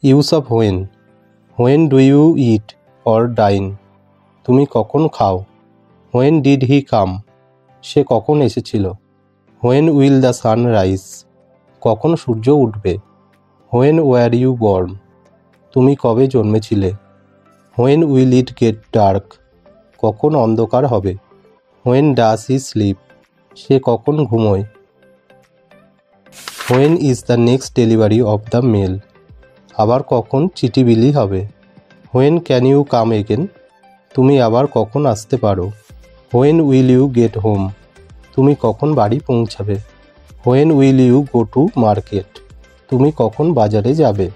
Use of when. When do you eat or dine? তুমি কখন খাও? হোয়েন ডিড হি কাম? সে কখন এসেছিল? When will the sun rise? কখন সূর্য উঠবে? When were you born? তুমি কবে জন্মেছিলে? When will it get dark? কখন অন্ধকার হবে? When does he sleep? সে কখন ঘুমোয়? When is the next delivery of the mail? আবার কখন চিঠি বিলি হবে? When can you come again? তুমি আবার কখন আসতে পারো? When will you get home? তুমি কখন বাড়ি পৌঁছাবে? When will you go to market? তুমি কখন বাজারে যাবে?